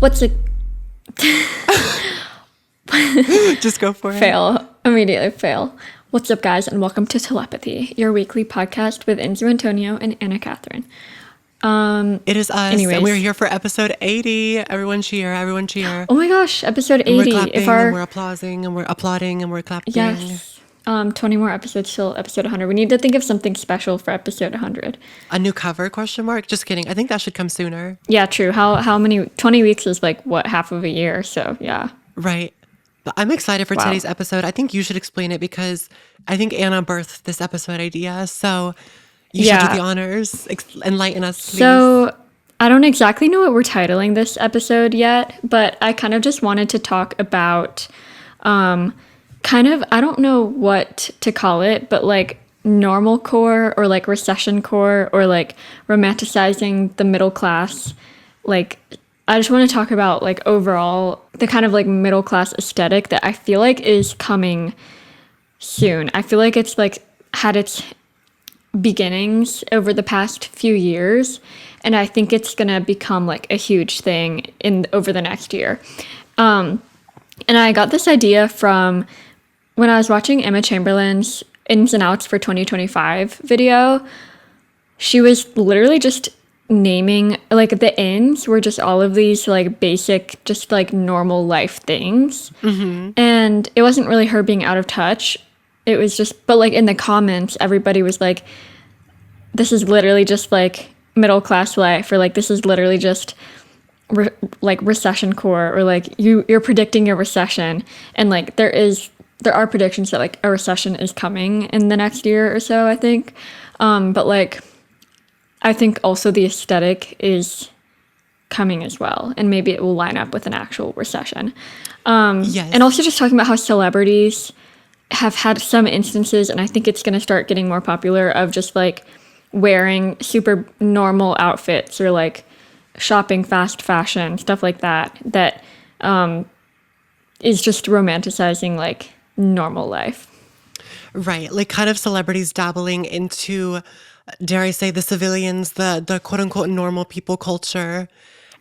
What's a Just go for it. fail? Immediately fail. What's up, guys, and welcome to Telepathy, your weekly podcast with Enzo Antonio and Anna Catherine. It is us, Anyways. and we're here for episode 80. Everyone cheer, everyone cheer. Oh my gosh, episode 80. And we're clapping, and we're applauding, and we're applauding, and we're clapping. Yes. 20 more episodes till episode 100. We need to think of something special for episode 100. A new cover, question mark? Just kidding. I think that should come sooner. Yeah, true. How many? 20 weeks is like, what, half of a year? So, yeah. Right. But I'm excited for today's episode. I think you should explain it because I think Anna birthed this episode idea. So you should do the honors. Enlighten us, please. So I don't exactly know what we're titling this episode yet, but I kind of just wanted to talk about I don't know what to call it, but like normal core or like recession core or like romanticizing the middle class. Like, I just want to talk about like overall the kind of like middle class aesthetic that I feel like is coming soon. I feel like it's like had its beginnings over the past few years, and I think it's gonna become like a huge thing over the next year. And I got this idea from when I was watching Emma Chamberlain's Ins and Outs for 2025 video. She was literally just naming, like, the ins were just all of these like basic, just like normal life things. And it wasn't really her being out of touch. It was just, but like in the comments, everybody was like, this is literally just like middle class life, or like this is literally just like recession core, or like you're predicting a recession, and like there are predictions that like a recession is coming in the next year or so, I think. But like I think also the aesthetic is coming as well, and maybe it will line up with an actual recession. Yes. And also just talking about how celebrities have had some instances, and I think it's going to start getting more popular, of just like wearing super normal outfits or like shopping fast fashion, stuff like that, that is just romanticizing like normal life. Right. Like kind of celebrities dabbling into, dare I say, the civilians, the quote unquote normal people culture.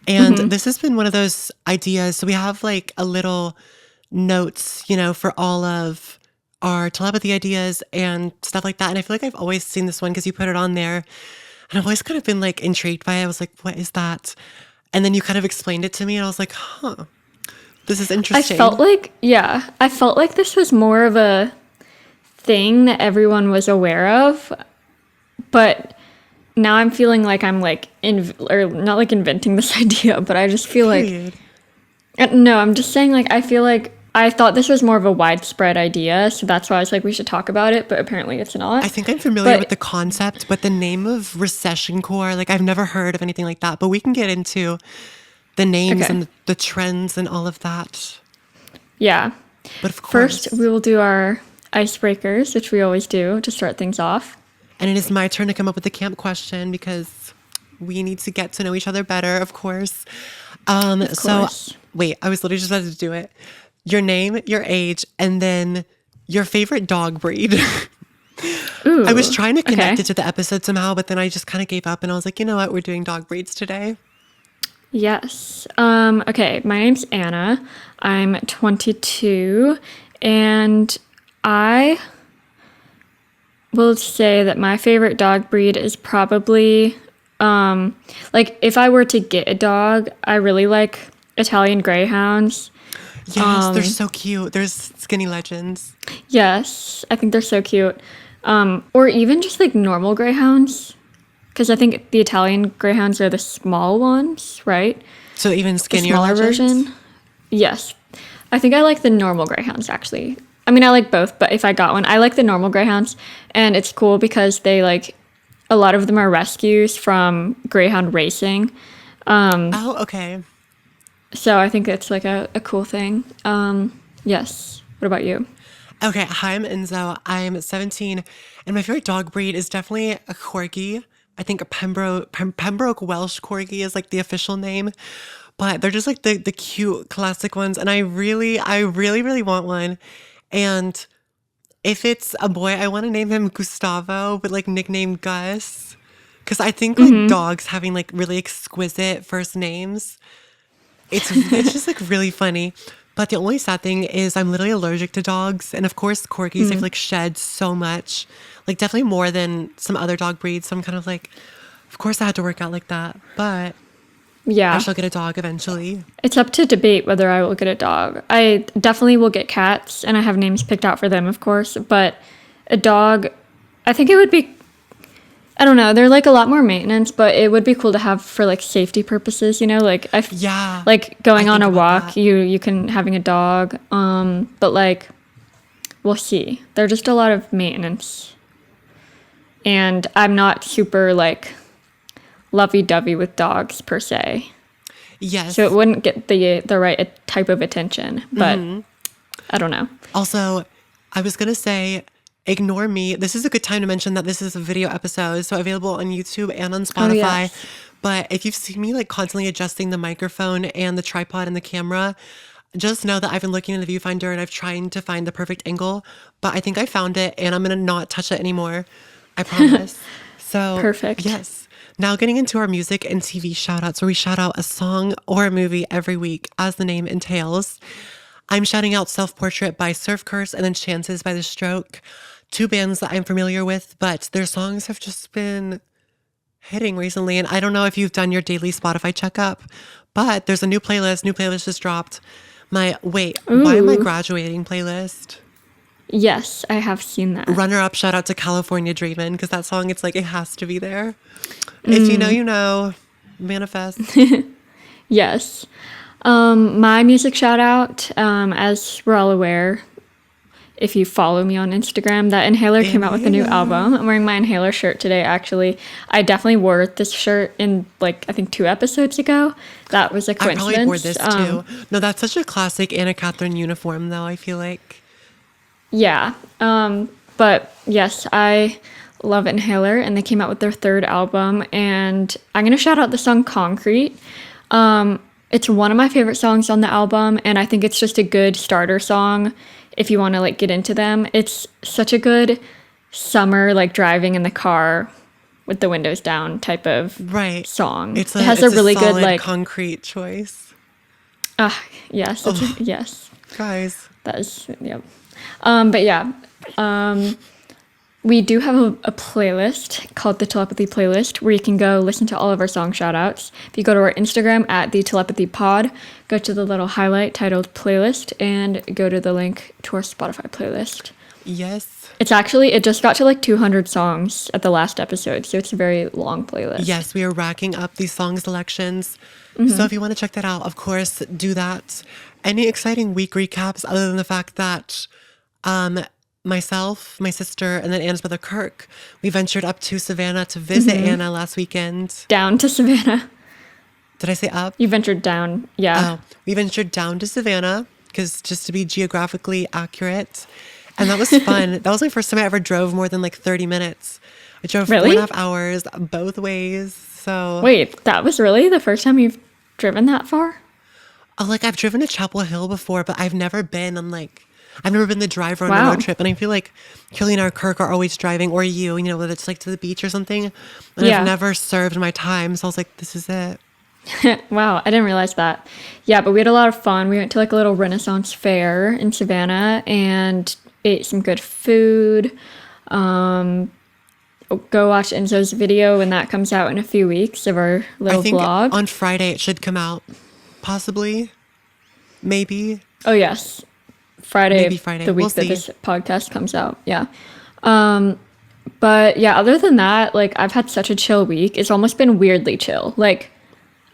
And this has been one of those ideas. So we have like a little notes, for all of our telepathy ideas and stuff like that. And I feel like I've always seen this one because you put it on there. And I've always kind of been like intrigued by it. I was like, what is that? And then you kind of explained it to me, and I was like, huh, this is interesting. I felt like this was more of a thing that everyone was aware of, but now I'm feeling like I'm like or not like inventing this idea, but I just feel Period. No, I'm just saying, like, I feel like I thought this was more of a widespread idea, so that's why I was like, we should talk about it, but apparently it's not. I think I'm familiar with the concept, but the name of recession core, like I've never heard of anything like that, but we can get into the names and the trends and all of that. Yeah. But of course. First, we will do our icebreakers, which we always do to start things off. And it is my turn to come up with the camp question because we need to get to know each other better, of course. So, wait, I was literally just about to do it. Your name, your age, and then your favorite dog breed. Ooh, I was trying to connect it to the episode somehow, but then I just kind of gave up and I was like, you know what? We're doing dog breeds today. Yes. Okay, my name's Anna. I'm 22, and I will say that my favorite dog breed is probably, like, if I were to get a dog, I really like Italian Greyhounds. Yes, they're so cute. There's skinny legends. Yes, I think they're so cute. Or even just like normal greyhounds, because I think the Italian greyhounds are the small ones, right? So even skinnier the smaller legends? version. Yes, I think I like the normal greyhounds actually. I mean, I like both, but if I got one, I like the normal greyhounds, and it's cool because they like a lot of them are rescues from greyhound racing. Oh, okay. So I think it's like a cool thing. Yes. What about you? Okay, hi, I'm Enzo. I'm 17, and my favorite dog breed is definitely a Corgi. I think a Pembroke Welsh Corgi is like the official name, but they're just like the cute classic ones, and I really want one. And if it's a boy, I want to name him Gustavo, but like nickname Gus, because I think like dogs having like really exquisite first names It's just like really funny. But the only sad thing is I'm literally allergic to dogs. And of course, corgis, they've like shed so much, like definitely more than some other dog breeds. So I'm kind of like, of course I had to work out like that. But I Yeah. shall get a dog eventually. It's up to debate whether I will get a dog. I definitely will get cats, and I have names picked out for them, of course. But a dog, I think it would be, I don't know, they're like a lot more maintenance, but it would be cool to have for like safety purposes, you know, like Yeah. like going I on think a about walk, that. you can having a dog. But like we'll see. They're just a lot of maintenance. And I'm not super like lovey-dovey with dogs per se. Yes. So it wouldn't get the right type of attention, but I don't know. Also, I was going to say, ignore me. This is a good time to mention that this is a video episode, so available on YouTube and on Oh Spotify. yes. But if you've seen me like constantly adjusting the microphone and the tripod and the camera, just know that I've been looking in the viewfinder and I've tried to find the perfect angle, but I think I found it and I'm going to not touch it anymore. I promise. So, Perfect. yes. Now getting into our music and TV shout outs where we shout out a song or a movie every week as the name entails. I'm shouting out Self Portrait by Surf Curse and then Chances by The Stroke, two bands that I'm familiar with, but their songs have just been hitting recently. And I don't know if you've done your daily Spotify checkup, but there's a new playlist. New playlist just dropped. My why am I Ooh. graduating playlist? Yes, I have seen that. Runner up, shout out to California Dreamin' because that song, it's like it has to be there. If you know, you know. Manifest. Yes. My music shout out, as we're all aware, if you follow me on Instagram, that Inhaler came out with a new album. I'm wearing my Inhaler shirt today, actually. I definitely wore this shirt in, like, I think 2 episodes ago. That was a I coincidence. probably wore this too. No, that's such a classic Anna Catherine uniform, though, I feel like. Yeah. But yes, I love Inhaler, and they came out with their 3rd album, and I'm going to shout out the song Concrete. It's one of my favorite songs on the album, and I think it's just a good starter song if you want to like get into them. It's such a good summer, like driving in the car with the windows down type of Right. song. It has it's a really good solid, like concrete choice. yes, yes. Guys. That is, yep. But yeah, we do have a playlist called the Telepathy Playlist where you can go listen to all of our song shoutouts. If you go to our Instagram at the Telepathy Pod, go to the little highlight titled Playlist and go to the link to our Spotify playlist. Yes. It just got to like 200 songs at the last episode, so it's a very long playlist. Yes, we are racking up these song selections. Mm-hmm. So if you want to check that out, of course, do that. Any exciting week recaps other than the fact that myself, my sister, and then Anna's brother Kirk, we ventured up to Savannah to visit Mm-hmm. Anna last weekend. Down to Savannah. Did I say up? You ventured down, yeah. Oh, we ventured down to Savannah because just to be geographically accurate. And that was fun. That was my first time I ever drove more than like 30 minutes. I drove Really? 4.5 hours both ways. So, Wait, that was really the first time you've driven that far? like I've driven to Chapel Hill before, but I've never been on like, I've never been the driver on a Wow. road trip. And I feel like Killian or Kirk are always driving, or you know, whether it's like to the beach or something. And Yeah. I've never served my time. So I was like, this is it. Wow, I didn't realize that. Yeah, but we had a lot of fun. We went to like a little Renaissance fair in Savannah and ate some good food. Go watch Enzo's video when that comes out in a few weeks of our little I think vlog. on Friday it should come out. Possibly. Maybe. Oh yes, Friday, Maybe Friday. the week We'll that see. this podcast comes out. Yeah. But yeah, other than that, like I've had such a chill week. It's almost been weirdly chill. Like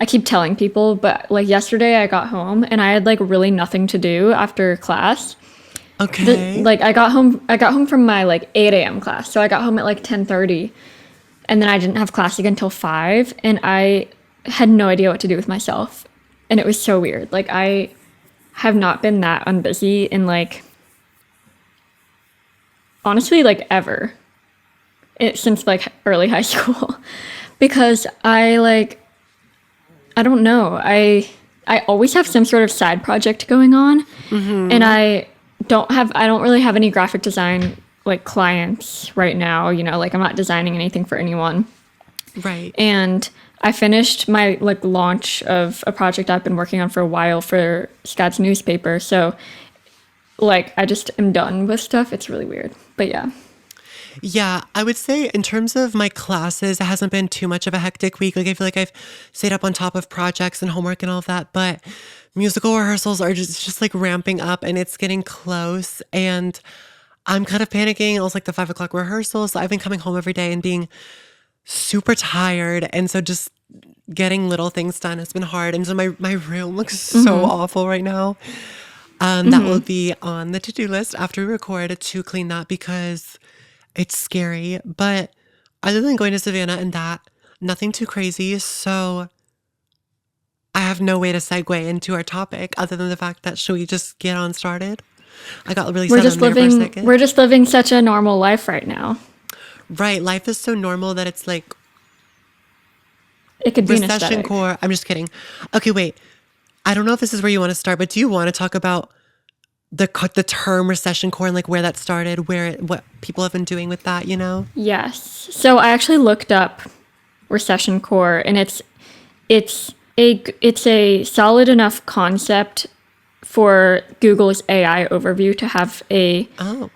I keep telling people, but like yesterday I got home and I had like really nothing to do after class. Okay. Like I got home from my like 8 a.m. class. So I got home at like 10:30 and then I didn't have class again until 5 and I had no idea what to do with myself. And it was so weird. Like I have not been that unbusy in like honestly like ever. Since like early high school because I don't know. I always have some sort of side project going on and I don't really have any graphic design like clients right now, you know, like I'm not designing anything for anyone. Right. And I finished my like launch of a project I've been working on for a while for Scott's newspaper. So like I just am done with stuff. It's really weird. But yeah. Yeah, I would say in terms of my classes, it hasn't been too much of a hectic week. Like I feel like I've stayed up on top of projects and homework and all of that, but musical rehearsals are just like ramping up and it's getting close and I'm kind of panicking. It was like the 5 o'clock rehearsal. So I've been coming home every day and being super tired. And so just getting little things done has been hard. And so my room looks so awful right now. That will be on the to-do list after we record to clean that because it's scary. But other than going to Savannah and that, nothing too crazy. So I have no way to segue into our topic other than the fact that should we just get on started? I got really We're set just on there for a living second. we're just living such a normal life right now. Right. Life is so normal that it's like It could be an recession aesthetic. core. I'm just kidding. Okay, wait. I don't know if this is where you want to start, but do you want to talk about the term recession core and like where that started, what people have been doing with that, you know? Yes. So I actually looked up recession core, and it's a solid enough concept for Google's AI overview to have a Oh,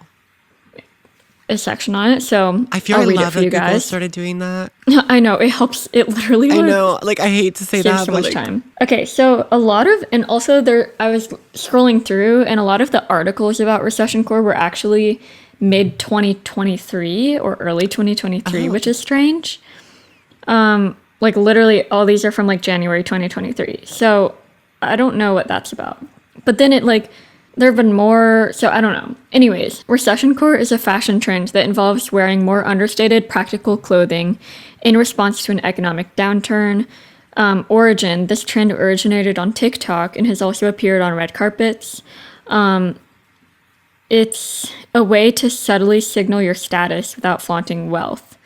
section on it. So I feel I'll I read it love for that you Google guys. started doing that. I know it helps. It literally I like know, like I hate to say saves that, so but much like, time. Okay, so a lot of, and also there, I was scrolling through, and a lot of the articles about recession core were actually mid 2023 or early 2023, which is strange. Like literally all these are from like January 2023. So I don't know what that's about. But then it like there have been more, so I don't know. Anyways, recession core is a fashion trend that involves wearing more understated practical clothing in response to an economic downturn. Origin, this trend originated on TikTok and has also appeared on red carpets. It's a way to subtly signal your status without flaunting wealth.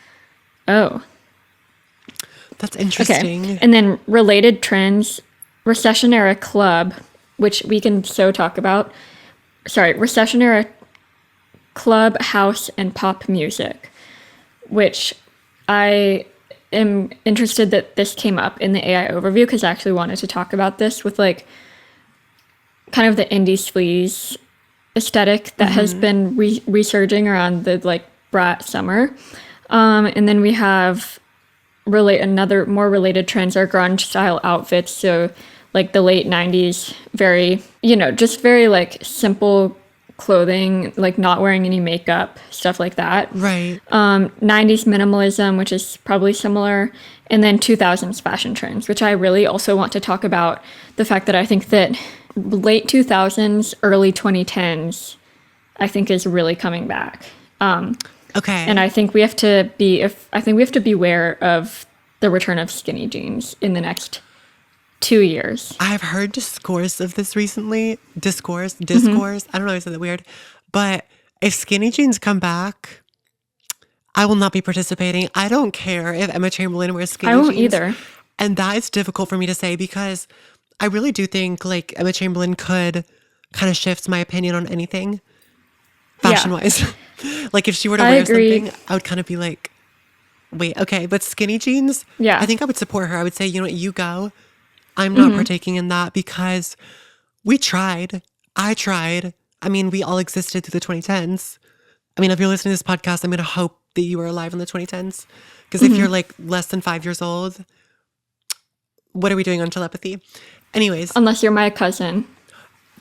Oh, that's okay. interesting. And then related trends, recession era club, which we can so talk about. Sorry, recession era club, house, and pop music, which I am interested that this came up in the AI overview because I actually wanted to talk about this with like kind of the indie sleaze aesthetic that has been resurging around the like brat summer. And then we have another more related trends are grunge style outfits. So like the late 90s, very, just very like simple clothing, like not wearing any makeup, stuff like that. Right. 90s minimalism, which is probably similar. And then 2000s fashion trends, which I really also want to talk about the fact that I think that late 2000s, early 2010s, I think is really coming back. Okay. And I think we have to beware of the return of skinny jeans in the next 2 years. I've heard discourse of this recently. Discourse. I don't know if I said that weird. But if skinny jeans come back, I will not be participating. I don't care if Emma Chamberlain wears skinny I jeans. won't either. And that is difficult for me to say because I really do think like Emma Chamberlain could kind of shift my opinion on anything fashion wise. Like if she were to I wear agree. something, I would kind of be like, wait, okay. But skinny jeans, Yeah. I think I would support her. I would say, you know what, you go. I'm not partaking in that because we tried. I tried. I mean, we all existed through the 2010s. I mean, if you're listening to this podcast, I'm going to hope that you were alive in the 2010s. Because if you're like less than 5 years old, what are we doing on telepathy? Anyways. Unless you're my cousin.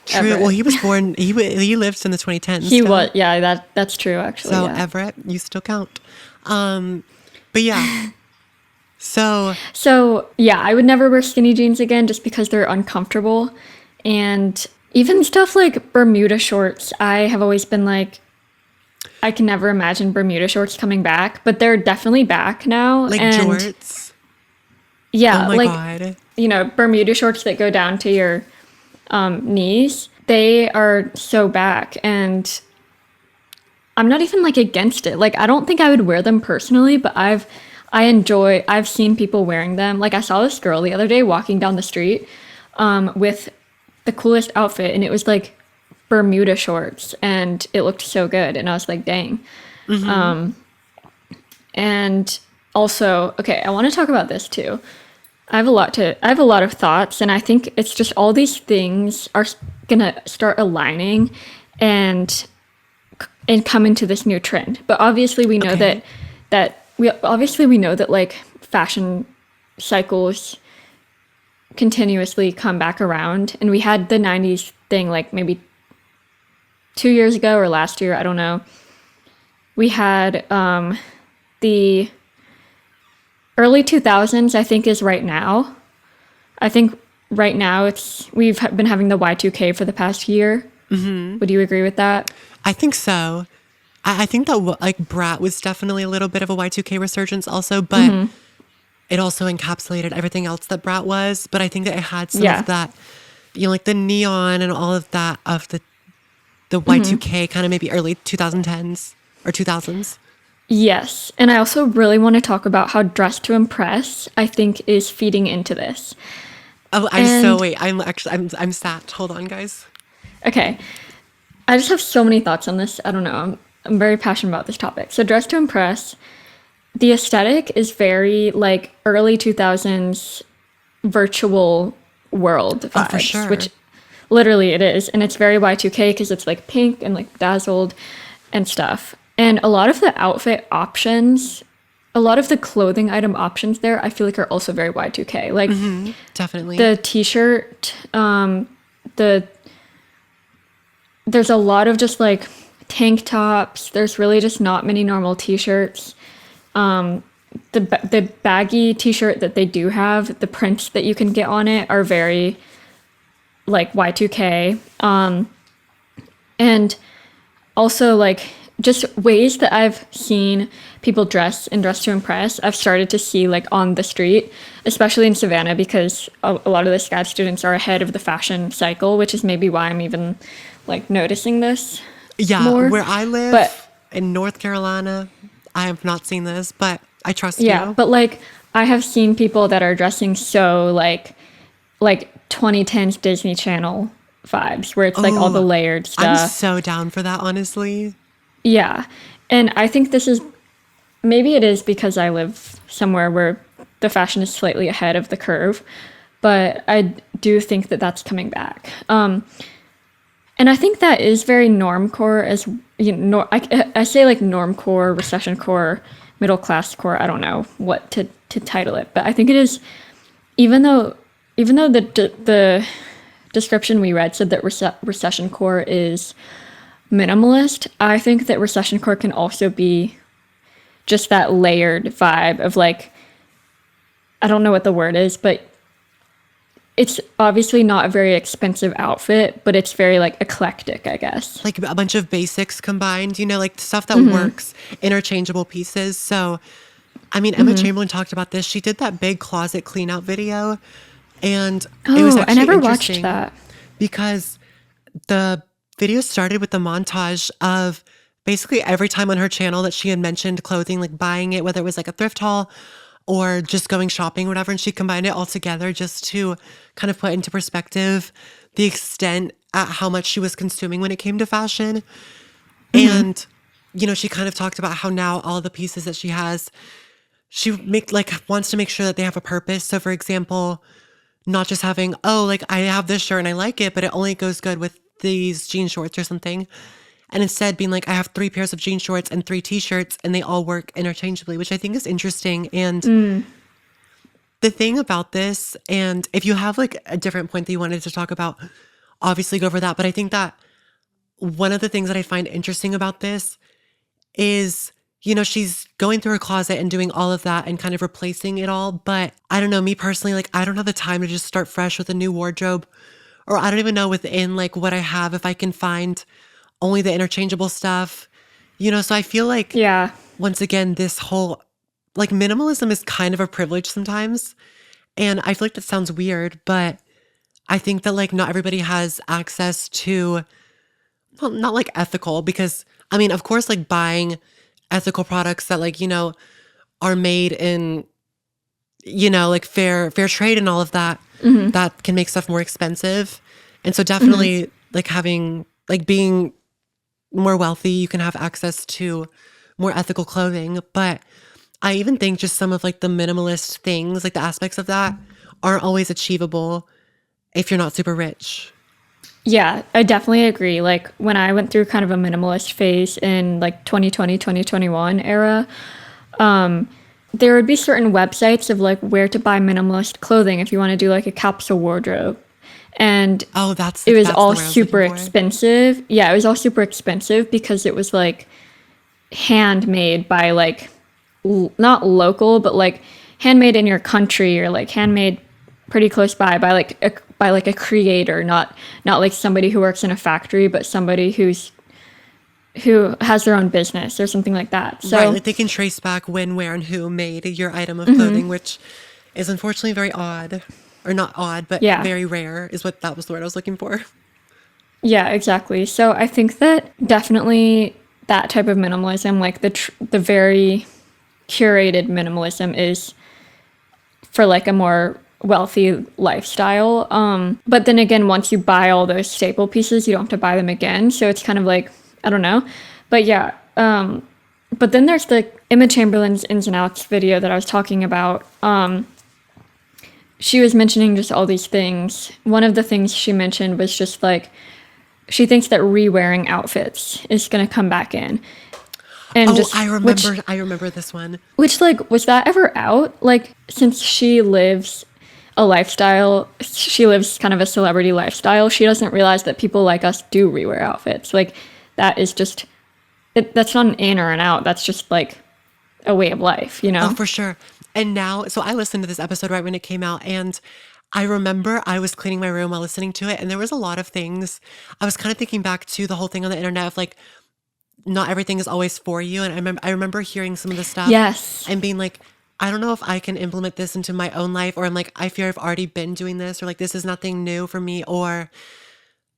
True. Everett. Well, he was born, he lived in the 2010s. He still. was, yeah, that's true, actually. So yeah. Everett, you still count. But yeah. So, yeah, I would never wear skinny jeans again just because they're uncomfortable. And even stuff like Bermuda shorts, I have always been like, I can never imagine Bermuda shorts coming back, but they're definitely back now. Like and jorts. yeah, Oh my like, God. Bermuda shorts that go down to your knees, they are so back. And I'm not even like against it. Like, I don't think I would wear them personally, but I've seen people wearing them. Like I saw this girl the other day walking down the street with the coolest outfit, and it was like Bermuda shorts, and it looked so good. And I was like, dang. And also, okay, I want to talk about this too. I have a lot of thoughts, and I think it's just all these things are gonna start aligning and come into this new trend. But obviously we know Okay. we know that like fashion cycles continuously come back around, and we had the 90s thing like maybe 2 years ago or last year, I don't know. We had the early 2000s, I think, is right now. I think right now we've been having the Y2K for the past year. Would you agree with that? I think so. I think that like Brat was definitely a little bit of a Y2K resurgence also, but it also encapsulated everything else that Brat was. But I think that it had some of Yeah. that, like the neon and all of that of the Y2K kind of maybe early 2010s or 2000s. Yes. And I also really want to talk about how Dress to Impress, I think, is feeding into this. Oh, And wait. I'm sat. Hold on, guys. okay, I just have so many thoughts on this. I don't know. I'm very passionate about this topic. So, Dress to Impress, the aesthetic is very like early 2000s virtual world Oh, for vibes, which sure. literally it is. And it's very Y2K because it's like pink and like dazzled and stuff. And a lot of the outfit options, a lot of the clothing item options there, I feel like are also very Y2K. Like Definitely. the t shirt, the there's a lot of just like tank tops. There's really just not many normal t-shirts. The baggy t-shirt that they do have, the prints that you can get on it are very like Y2K. And also like just ways that I've seen people dress and dress to impress, I've started to see like on the street, especially in Savannah, because a lot of the SCAD students are ahead of the fashion cycle, which is maybe why I'm even like noticing this Yeah, more. where I But live in North Carolina, I have not seen this, but I trust yeah, you. but like I have seen people that are dressing so like 2010s Disney Channel vibes where it's like all the Oh, layered I'm stuff. so down for that, honestly. Yeah. And I think this is maybe it is because I live somewhere where the fashion is slightly ahead of the curve, but I do think that that's coming back. And I think that is very normcore as you know, I say like normcore, recession core, middle class core. I don't know what to title it, but I think it is even though the description we read said that recession core is minimalist, I think that recession core can also be just that layered vibe of like I don't know what the word is, but it's obviously not a very expensive outfit, but it's very like eclectic, I guess. Like a bunch of basics combined, like stuff that works, interchangeable pieces. So, I mean, Emma Chamberlain talked about this. She did that big closet clean out video, and it was Oh, I actually never watched interesting that. because the video started with the montage of basically every time on her channel that she had mentioned clothing, like buying it, whether it was like a thrift haul or just going shopping, whatever. And she combined it all together just to kind of put into perspective the extent at how much she was consuming when it came to fashion. And, she kind of talked about how now all the pieces that she has, she wants to make sure that they have a purpose. So for example, not just having, oh, like I have this shirt and I like it, but it only goes good with these jean shorts or something. And instead being like, I have 3 pairs of jean shorts and 3 t-shirts and they all work interchangeably, which I think is interesting. And the thing about this, and if you have like a different point that you wanted to talk about, obviously go for that. But I think that one of the things that I find interesting about this is, she's going through her closet and doing all of that and kind of replacing it all. But I don't know, me personally, like I don't have the time to just start fresh with a new wardrobe, or I don't even know within like what I have if I can find only the interchangeable stuff. So I feel like Yeah. once again, this whole like minimalism is kind of a privilege sometimes. And I feel like that sounds weird, but I think that like not everybody has access to, well, not like ethical, because I mean, of course, like buying ethical products that like, are made in, like fair trade and all of that, that can make stuff more expensive. And so definitely like having, like being more wealthy, you can have access to more ethical clothing. But I even think just some of like the minimalist things, like the aspects of that aren't always achievable if you're not super rich. Yeah, I definitely agree. Like when I went through kind of a minimalist phase in like 2020, 2021 era, there would be certain websites of like where to buy minimalist clothing if you want to do like a capsule wardrobe. And Oh, it was that's the all word I was looking super for. expensive. Yeah, it was all super expensive because it was like handmade by like not local, but like handmade in your country or like handmade pretty close by like a creator, not like somebody who works in a factory, but somebody who has their own business or something like that. Right, So like they can trace back when, where, and who made your item of clothing, which is unfortunately very odd. Or not odd, but yeah, very rare is what that was the word I was looking for. yeah, exactly. So I think that definitely that type of minimalism, like the very curated minimalism, is for like a more wealthy lifestyle. But then again, once you buy all those staple pieces, you don't have to buy them again. So it's kind of like, I don't know. But yeah. But then there's the Emma Chamberlain's ins and outs video that I was talking about. She was mentioning just all these things. One of the things she mentioned was just like, she thinks that re-wearing outfits is going to come back in. And Oh, just, which I remember this one. which, like, was that ever out? Like, since she lives a lifestyle, she lives kind of a celebrity lifestyle, she doesn't realize that people like us do rewear outfits. Like, that is just, that's not an in or an out. That's just, like, a way of life, you Oh, know? for sure. And now, so I listened to this episode right when it came out, and I remember I was cleaning my room while listening to it, and there was a lot of things. I was kind of thinking back to the whole thing on the internet of like, not everything is always for you. And I remember hearing some of the stuff Yes. and being like, I don't know if I can implement this into my own life, or I'm like, I fear I've already been doing this, or like, this is nothing new for me, or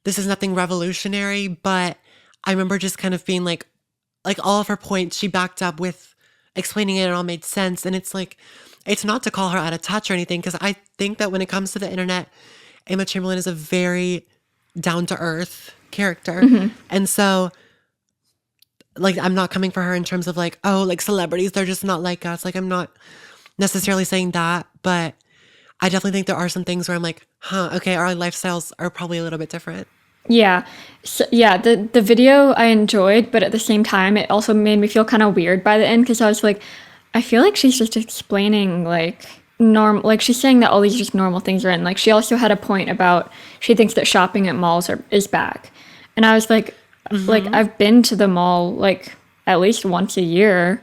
this is nothing revolutionary. But I remember just kind of being like all of her points, she backed up with explaining it, and it all made sense. And it's like, it's not to call her out of touch or anything, because I think that when it comes to the internet, Emma Chamberlain is a very down to earth character. And so, like, I'm not coming for her in terms of like, oh, like celebrities, they're just not like us. Like, I'm not necessarily saying that, but I definitely think there are some things where I'm like, huh, okay, our lifestyles are probably a little bit different. Yeah. So, yeah, the video I enjoyed, but at the same time, it also made me feel kind of weird by the end because I was like, I feel like she's just explaining like like she's saying that all these just normal things are in. Like she also had a point about she thinks that shopping at malls is back. And I was like I've been to the mall like at least once a year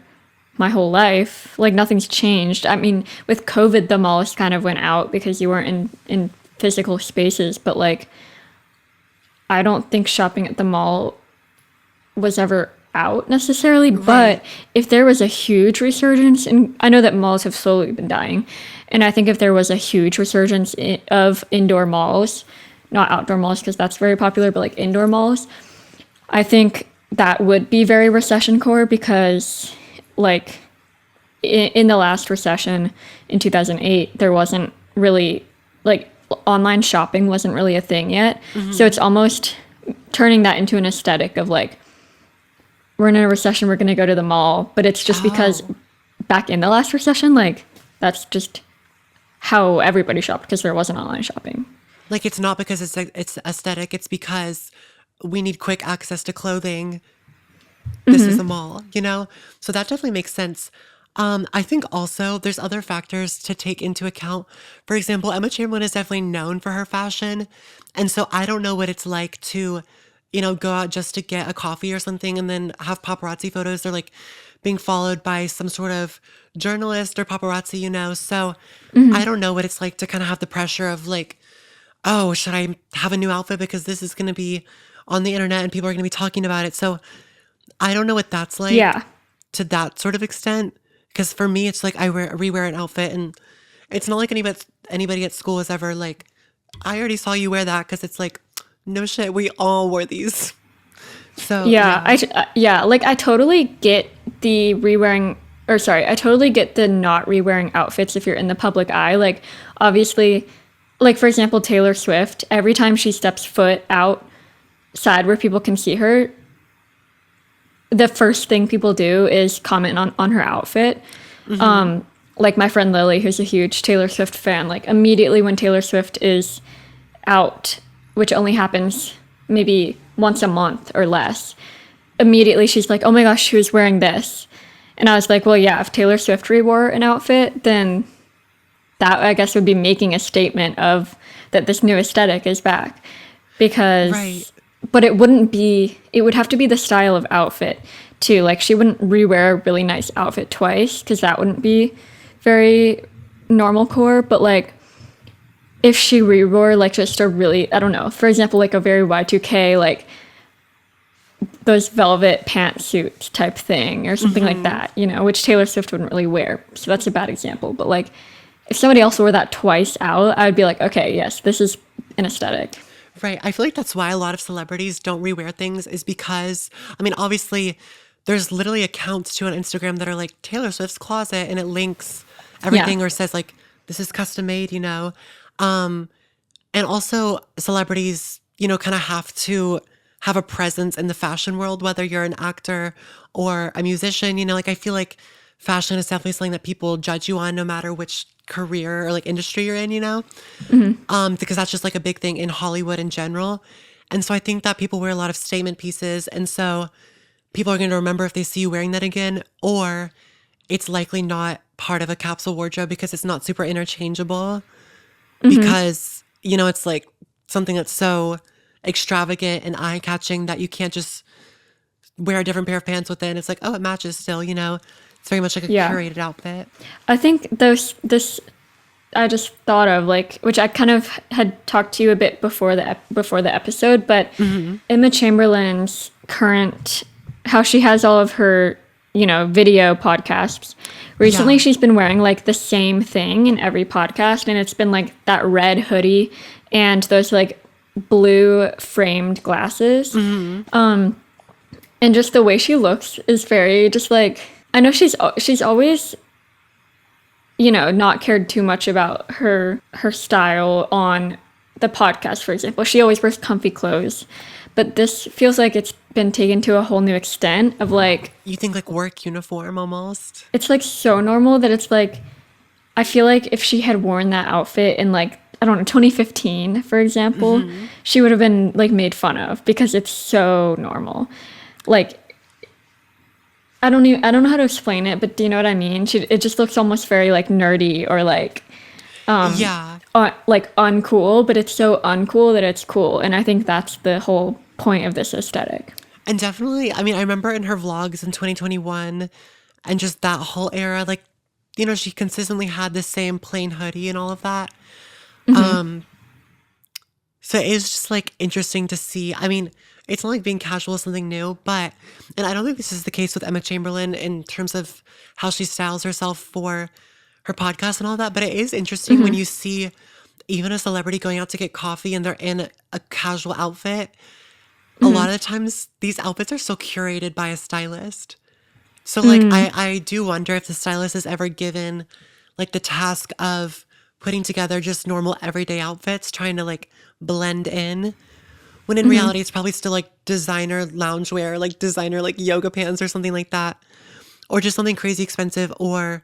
my whole life. Like nothing's changed. I mean, with COVID, the malls kind of went out because you weren't in physical spaces, but like I don't think shopping at the mall was ever out necessarily, Right. but if there was a huge resurgence, and I know that malls have slowly been dying, and I think if there was a huge resurgence of indoor malls, not outdoor malls because that's very popular, but like indoor malls, I think that would be very recession core because like in the last recession in 2008, there wasn't really like online shopping wasn't really a thing yet. So it's almost turning that into an aesthetic of like, we're in a recession, we're going to go to the mall. But it's just because Oh, back in the last recession, like that's just how everybody shopped because there wasn't online shopping. like it's not because it's aesthetic. It's because we need quick access to clothing. This is a mall, you know? So that definitely makes sense. I think also there's other factors to take into account. For example, Emma Chamberlain is definitely known for her fashion. And so I don't know what it's like to, go out just to get a coffee or something and then have paparazzi photos. They're like being followed by some sort of journalist or paparazzi. So I don't know what it's like to kind of have the pressure of like, oh, should I have a new outfit because this is going to be on the internet and people are going to be talking about it. So I don't know what that's like Yeah. to that sort of extent. Because for me, it's like I rewear an outfit, and it's not like anybody at school is ever like, I already saw you wear that. Because it's like, no shit, we all wore these. So Yeah, yeah, yeah, like I totally get the rewearing or sorry, I totally get the not rewearing outfits if you're in the public eye. Like obviously, like for example, Taylor Swift, every time she steps foot outside where people can see her, the first thing people do is comment on her outfit. Like my friend Lily, who's a huge Taylor Swift fan, like immediately when Taylor Swift is out, which only happens maybe once a month or less, immediately she's like, oh my gosh, she was wearing this. And I was like, well, yeah, if Taylor Swift re-wore an outfit, then that I guess would be making a statement of that this new aesthetic is back. Right. Because, but it would have to be the style of outfit too. Like she wouldn't re-wear a really nice outfit twice because that wouldn't be very normal core. But like if she re-wore like just a really, I don't know, for example, like a very Y2K, like those velvet pantsuits type thing or something like that, you know, which Taylor Swift wouldn't really wear. So that's a bad example. But like if somebody else wore that twice out, I would be like, okay, yes, this is an aesthetic. Right. I feel like that's why a lot of celebrities don't rewear things is because, I mean, obviously, there's literally accounts too on Instagram that are like Taylor Swift's closet and it links Yeah. everything or says like, this is custom made, you know? Um, and also celebrities, you know, kind of have to have a presence in the fashion world, whether you're an actor or a musician, you know, like I feel like fashion is definitely something that people judge you on no matter which career or like industry you're in, you know? Because that's just like a big thing in Hollywood in general. And so I think that people wear a lot of statement pieces. And so people are going to remember if they see you wearing that again, or it's likely not part of a capsule wardrobe because it's not super interchangeable because, you know, it's like something that's so extravagant and eye catching that you can't just wear a different pair of pants with it. And it's like, oh, it matches still, you know? It's very much like a Yeah. curated outfit. I think this I just thought of like, which I kind of had talked to you a bit before the episode, but Emma Chamberlain's current, how she has all of her, you know, video podcasts. Recently, Yeah. she's been wearing like the same thing in every podcast, and it's been like that red hoodie and those like blue framed glasses. And just the way she looks is very just like, I know she's always, you know, not cared too much about her style on the podcast, for example. She always wears comfy clothes. But this feels like it's been taken to a whole new extent of like, You think like work uniform almost? it's like so normal that it's like, I feel like if she had worn that outfit in like, I don't know, 2015, for example, she would have been like made fun of because it's so normal. Like, I don't know how to explain it, but do you know what I mean? It just looks almost very like nerdy or like Yeah. like uncool, but it's so uncool that it's cool. And I think that's the whole point of this aesthetic. And definitely, I mean, I remember in her vlogs in 2021 and just that whole era, like, you know, she consistently had the same plain hoodie and all of that. So it is just like interesting to see. I mean, it's not like being casual is something new, but, and I don't think this is the case with Emma Chamberlain in terms of how she styles herself for her podcast and all that, but it is interesting when you see even a celebrity going out to get coffee and they're in a casual outfit. A lot of the times these outfits are so curated by a stylist. So like I do wonder if the stylist is ever given like the task of putting together just normal everyday outfits, trying to like blend in. When in reality it's probably still like designer loungewear, like designer like yoga pants or something like that. Or just something crazy expensive, or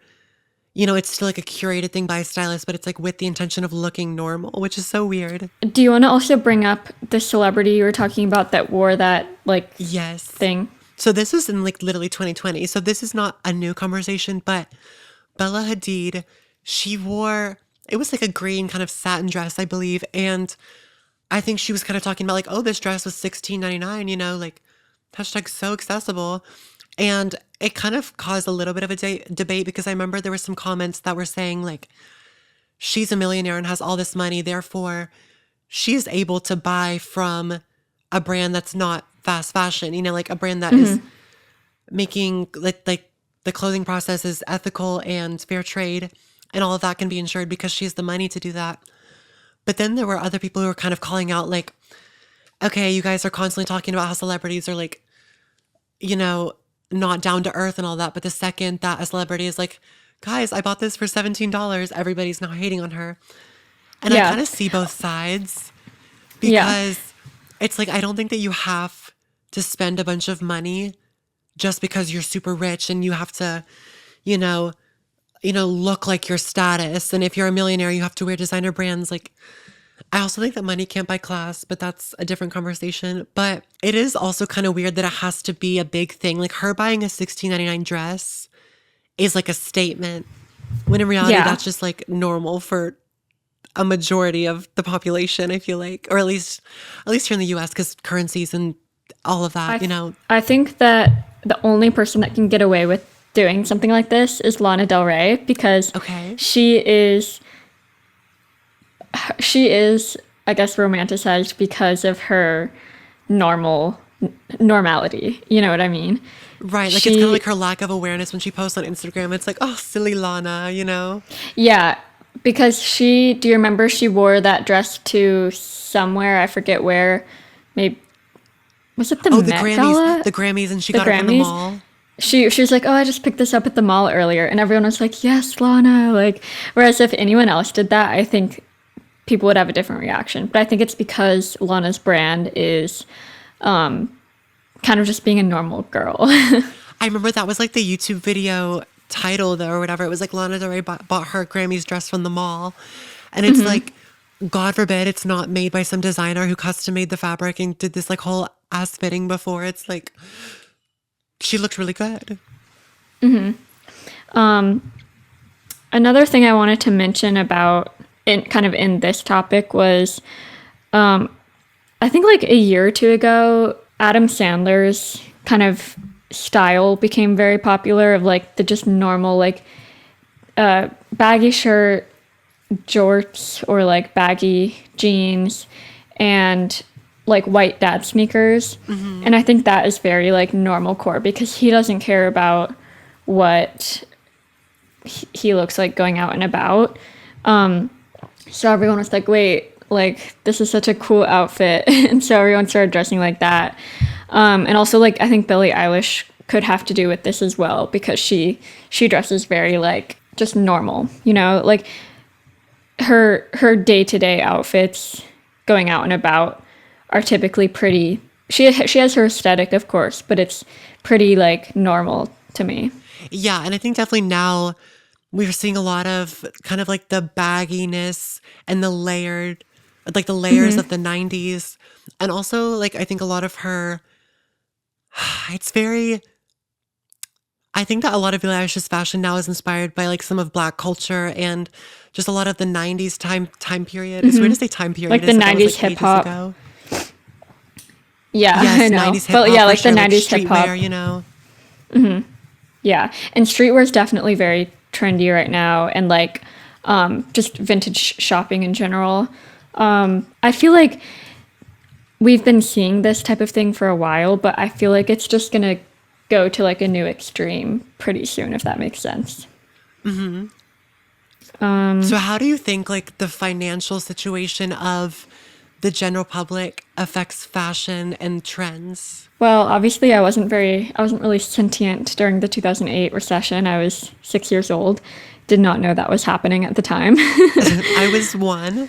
you know, it's still like a curated thing by a stylist, but it's like with the intention of looking normal, which is so weird. Do you want to also bring up the celebrity you were talking about that wore that like Yes. thing? So this was in like literally 2020. So this is not a new conversation, but Bella Hadid, she wore, it was like a green kind of satin dress, I believe. And I think she was kind of talking about like, oh, this dress was $16.99, you know, like hashtag so accessible. And it kind of caused a little bit of a debate because I remember there were some comments that were saying like, she's a millionaire and has all this money, therefore she's able to buy from a brand that's not fast fashion, you know, like a brand that is making like the clothing process is ethical and fair trade and all of that can be insured because she has the money to do that. But then there were other people who were kind of calling out like, okay, you guys are constantly talking about how celebrities are like, you know, not down to earth and all that. But the second that a celebrity is like, guys, I bought this for $17, everybody's now hating on her. And I Yeah. kind of see both sides Yeah. because it's like, I don't think that you have to spend a bunch of money just because you're super rich and you have to, you know, look like your status. And if you're a millionaire, you have to wear designer brands. Like, I also think that money can't buy class, but that's a different conversation. But it is also kind of weird that it has to be a big thing. Like her buying a 16.99 dress is like a statement, when in reality, Yeah. that's just like normal for a majority of the population, I feel like, or at least here in the US, because currencies and all of I, that. I think that the only person that can get away with doing something like this is Lana Del Rey because Okay. she is she is, I guess, romanticized because of her normal normality. You know what I mean? Right. Like it's kind of like She, her lack of awareness when she posts on Instagram. It's like, oh, silly Lana. yeah, because she, do you remember she wore that dress to somewhere? I forget where. Maybe, was it the Oh, the Met Grammys, Gala? the Grammys, and she The got it from the Grammys? mall. She was like, oh, I just picked this up at the mall earlier. And everyone was like, yes, Lana. Like, whereas if anyone else did that, I think people would have a different reaction. But I think it's because Lana's brand is kind of just being a normal girl. I remember that was like the YouTube video title, though, or whatever. It was like Lana Del Rey bought her Grammys dress from the mall. And it's like, God forbid it's not made by some designer who custom made the fabric and did this like whole ass fitting before. It's like, she looked really good. Another thing I wanted to mention about in kind of in this topic was I think like a year or two ago, Adam Sandler's kind of style became very popular of like the just normal like baggy shirt, jorts or like baggy jeans and like white dad sneakers. And I think that is very like normal core because he doesn't care about what he looks like going out and about. So everyone was like, wait, like this is such a cool outfit. And so everyone started dressing like that. And also like I think Billie Eilish could have to do with this as well because she dresses very like just normal, like her day-to-day outfits going out and about are typically pretty she has her aesthetic of course, but it's pretty like normal to me. Yeah. And I think definitely now we're seeing a lot of kind of like the bagginess and like the layers of the 90s. And also, like, I think a lot of her, it's very, I think that a lot of Billie Eilish's fashion now is inspired by like some of Black culture and just a lot of the 90s time period. It's weird to say time period Like the as if that was 90s like hip ages hop. ago. Yeah, I Yes, know. 90s hip But hop yeah, for like the sure, like 90s hip hop. streetwear. Yeah. And streetwear is definitely very trendy right now and like just vintage shopping in general. I feel like we've been seeing this type of thing for a while, but I feel like it's just going to go to like a new extreme pretty soon, if that makes sense. So how do you think like the financial situation of the general public affects fashion and trends? Well, obviously, I wasn't really sentient during the 2008 recession. I was 6 years old. Did not know that was happening at the time. I was one.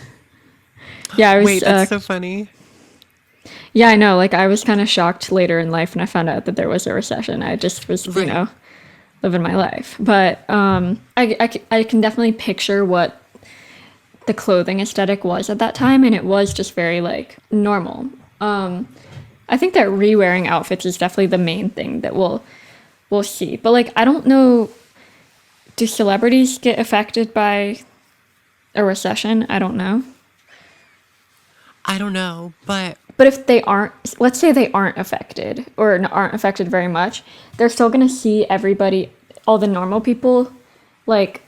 Yeah, I was, Wait, that's so funny. yeah, I know. Like, I was kind of shocked later in life when I found out that there was a recession. I just was, Right. living my life. But I can definitely picture what the clothing aesthetic was at that time, and it was just very, like, normal. I think that re-wearing outfits is definitely the main thing that we'll see. But, like, I don't know, do celebrities get affected by a recession? I don't know. I don't know, but But if they aren't, let's say they aren't affected or aren't affected very much, they're still going to see everybody, all the normal people, like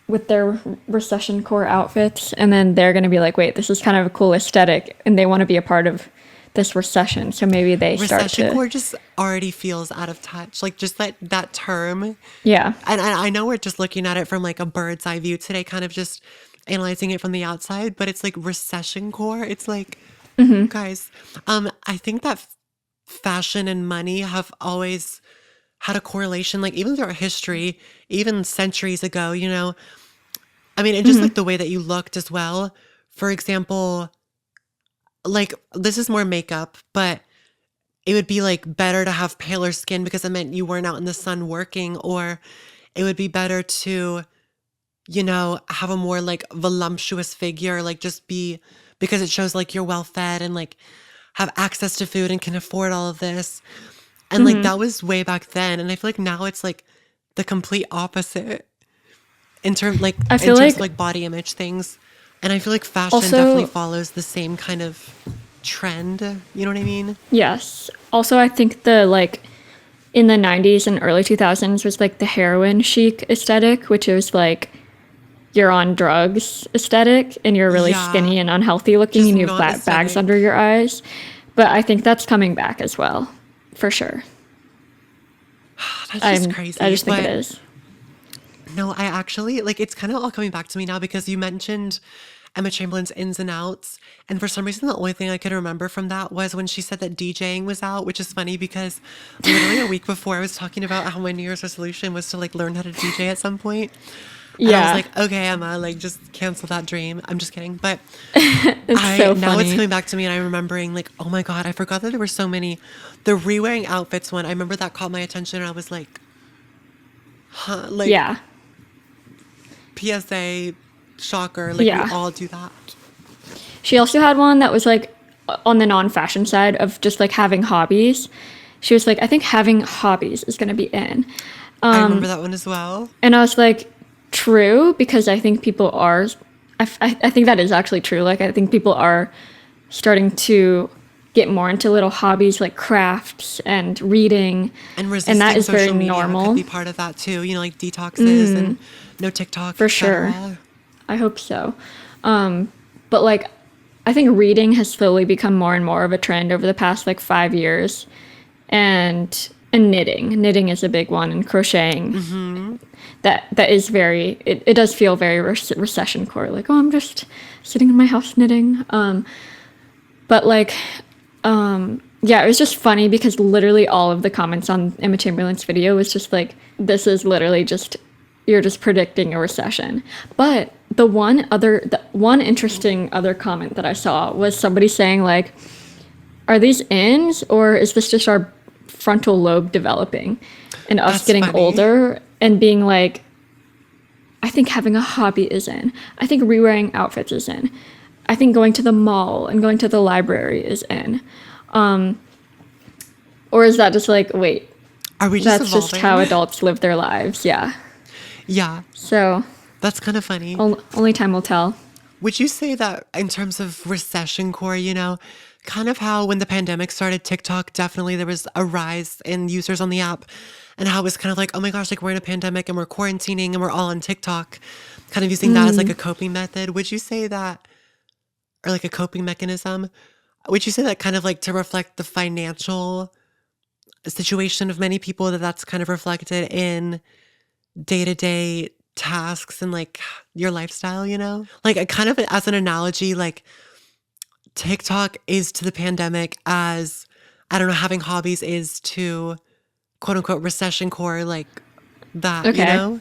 with their recession core outfits. And then they're going to be like, wait, this is kind of a cool aesthetic. And they want to be a part of this recession. So maybe they start recession to, core just already feels out of touch. Like just that term. yeah. And I know we're just looking at it from like a bird's eye view today, kind of just analyzing it from the outside, but it's like recession core. It's like, guys, I think that fashion and money have always had a correlation, like even throughout history, even centuries ago. I mean, and just like the way that you looked as well. For example, like this is more makeup, but it would be like better to have paler skin because it meant you weren't out in the sun working, or it would be better to, you know, have a more like voluptuous figure, like just be, because it shows like you're well fed and like have access to food and can afford all of this. And like that was way back then. And I feel like now it's like the complete opposite I in feel terms of like like body image things. And I feel like fashion definitely also, follows the same kind of trend. You know what I mean? yes. Also, I think the like in the 90s and early 2000s was like the heroin chic aesthetic, which is like you're on drugs aesthetic and you're really Yeah. skinny and unhealthy looking Just and you have not bags aesthetic. under your eyes. But I think that's coming back as well, for sure. That's just I crazy. just think it But is. no, I actually like it's kind of all coming back to me now because you mentioned Emma Chamberlain's ins and outs. And for some reason, the only thing I could remember from that was when she said that DJing was out, which is funny because literally a week before I was talking about how my New Year's resolution was to like learn how to DJ at some point. And I was Yeah, like, okay, Emma, like just cancel that dream. I'm just kidding. But it's I so now it's funny. coming back to me and I'm remembering like, oh my God, I forgot that there were so many. The re-wearing outfits one, I remember that caught my attention and I was like, huh, like Yeah, PSA, shocker, like we yeah. all do that. She also had one that was like on the non-fashion side of just like having hobbies. She was like, I think having hobbies is going to be in. I remember that one as well. And I was like, true, because I think people are, I think that is actually true. Like, I think people are starting to get more into little hobbies like crafts and reading. And And that resisting is very social media could normal, be part of that too, you know, like detoxes and no TikTok, for sure. etc. I hope so. But like, I think reading has slowly become more and more of a trend over the past like 5 years. And knitting is a big one, and crocheting. That is very, it does feel very recession core, like, oh, I'm just sitting in my house knitting. But like, yeah, it was just funny because literally all of the comments on Emma Chamberlain's video was just like, this is literally just, you're just predicting a recession. But the one interesting other comment that I saw was somebody saying like, are these ins or is this just our frontal lobe developing and us That's getting funny. older and being like, I think having a hobby is in. I think re-wearing outfits is in. I think going to the mall and going to the library is in. Or is that just like, wait, Are we just that's just how evolving? adults live their lives? Yeah. Yeah, So that's kind of funny. only time will tell. Would you say that in terms of recession core, you know, kind of how when the pandemic started, TikTok, definitely there was a rise in users on the app and how it was kind of like, oh my gosh, like we're in a pandemic and we're quarantining and we're all on TikTok, kind of using that as like a coping method. Would you say that, or like a coping mechanism? Would you say that kind of like to reflect the financial situation of many people, that that's kind of reflected in day to day tasks and like your lifestyle, you know? Like, I kind of, as an analogy, like TikTok is to the pandemic as, I don't know, having hobbies is to quote unquote recession core, like that, you Okay. know?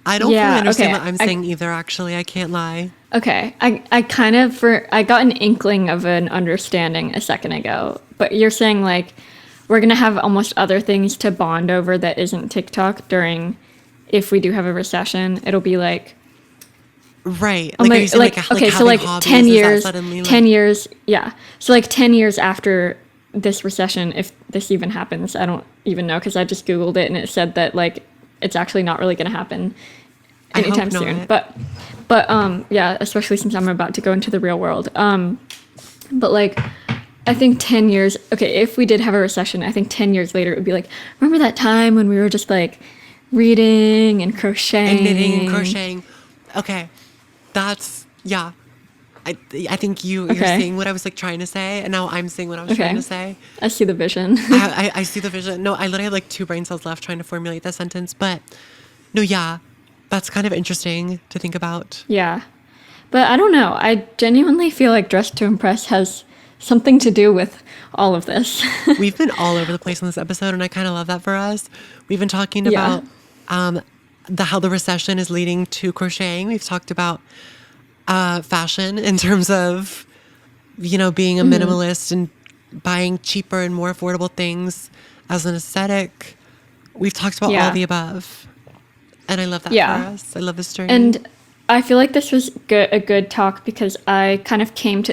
I don't fully Yeah. understand Okay. what I'm saying either, actually. I can't lie. I kind of I got an inkling of an understanding a second ago, but you're saying like we're gonna have almost other things to bond over that isn't TikTok during, if we do have a recession, it'll be like, Right. oh Like, are you my, saying like, okay, so having like hobbies, is that suddenly 10 like, years, yeah. So like 10 years after this recession, if this even happens, I don't even know because I just Googled it and it said that like it's actually not really gonna happen I hope anytime soon. not. But yeah, especially since I'm about to go into the real world. But like I think 10 years, okay, if we did have a recession, I think 10 years later it would be like, remember that time when we were just like reading and And knitting and crocheting? crocheting. Okay. That's, yeah. I think you're Okay. seeing what I was like trying to say, and now I'm seeing what I was trying Okay. to say. I see the vision. I see the vision. No, I literally had like two brain cells left trying to formulate that sentence, but no, yeah, that's kind of interesting to think about. Yeah. But I don't know. I genuinely feel like Dress to Impress has something to do with all of this. We've been all over the place in this episode, and I kind of love that for us. We've been talking Yeah. about how the recession is leading to crocheting. We've talked about fashion in terms of, you know, being a minimalist and buying cheaper and more affordable things as an aesthetic. We've talked about all Yeah. the above. And I love that for Yeah. us. I love this journey. And I feel like this was a good talk because I kind of came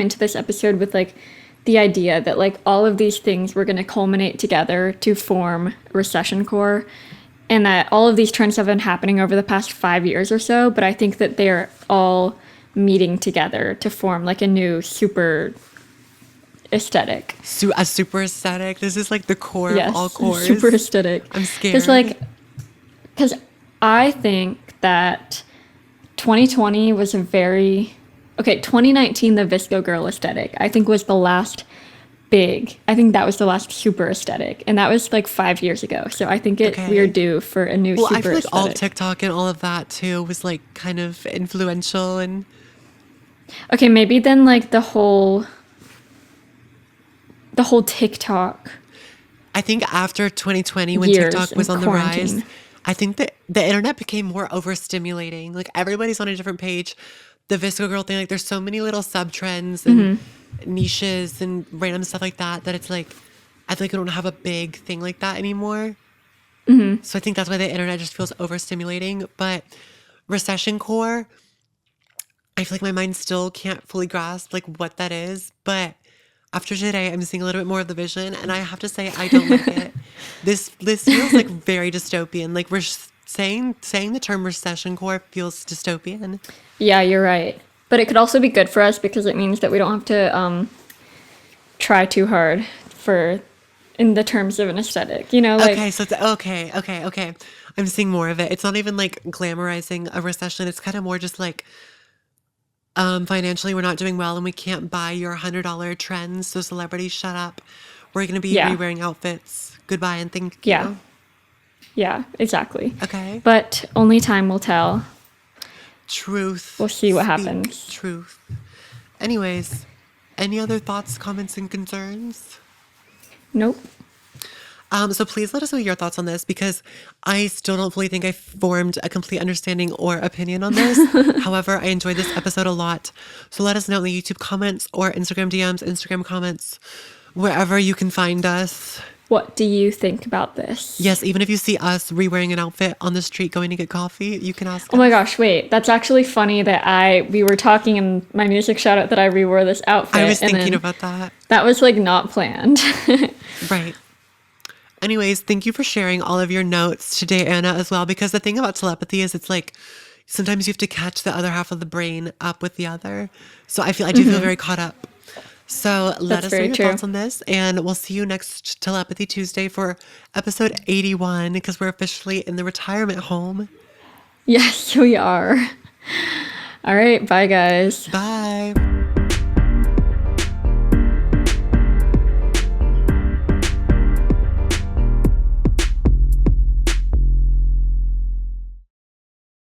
into this episode with like the idea that like all of these things were going to culminate together to form recession core, and that all of these trends have been happening over the past 5 years or so, but I think that they're all meeting together to form like a new super aesthetic. A super aesthetic. This is like the core Yes, of all cores. super aesthetic. I'm Because scared. because I think that 2020 was a very 2019, the Visco girl aesthetic, I think was the last big. I think that was the last super aesthetic, and that was like 5 years ago. So I think we are Okay. due for a new Well, I super feel like all aesthetic. TikTok and all of that too was like kind of influential. And Okay, maybe then like the whole TikTok I think after 2020, when years TikTok was and on the rise, quarantine. I think that the internet became more overstimulating. Like everybody's on a different page. The Visco girl thing, like there's so many little sub trends and niches and random stuff like that that it's like I feel like we don't have a big thing like that anymore. So I think that's why the internet just feels overstimulating. But recession core, I feel like my mind still can't fully grasp like what that is. But after today, I'm seeing a little bit more of the vision, and I have to say I don't like it. This feels like very dystopian. Like saying the term recession core feels dystopian. Yeah, you're right. But it could also be good for us because it means that we don't have to try too hard for in the terms of an aesthetic. Like Okay, so it's okay. I'm seeing more of it. It's not even like glamorizing a recession. It's kind of more just like financially we're not doing well and we can't buy your $100 trends. So celebrities, shut up. We're gonna be yeah, re-wearing outfits. Goodbye and thank yeah, you. yeah, exactly. Okay. But only time will tell. Truth. We'll see what Speak happens. truth. Anyways, any other thoughts, comments, and concerns? Nope. So please let us know your thoughts on this because I still don't fully think I formed a complete understanding or opinion on this. However, I enjoyed this episode a lot. So let us know in the YouTube comments or Instagram DMs, Instagram comments, wherever you can find us. What do you think about this? Yes, even if you see us re-wearing an outfit on the street going to get coffee, you can ask Oh my us. gosh, wait. That's actually funny that we were talking in my music shout out that I rewore this outfit. I was and thinking then about that. that was like not planned. Right. Anyways, thank you for sharing all of your notes today, Anna, as well. Because the thing about telepathy is it's like sometimes you have to catch the other half of the brain up with the other. So I do feel very caught up. So let That's us know very your true. thoughts on this. And we'll see you next Telepathy Tuesday for episode 81 because we're officially in the retirement home. Yes, we are. All right, bye guys. Bye.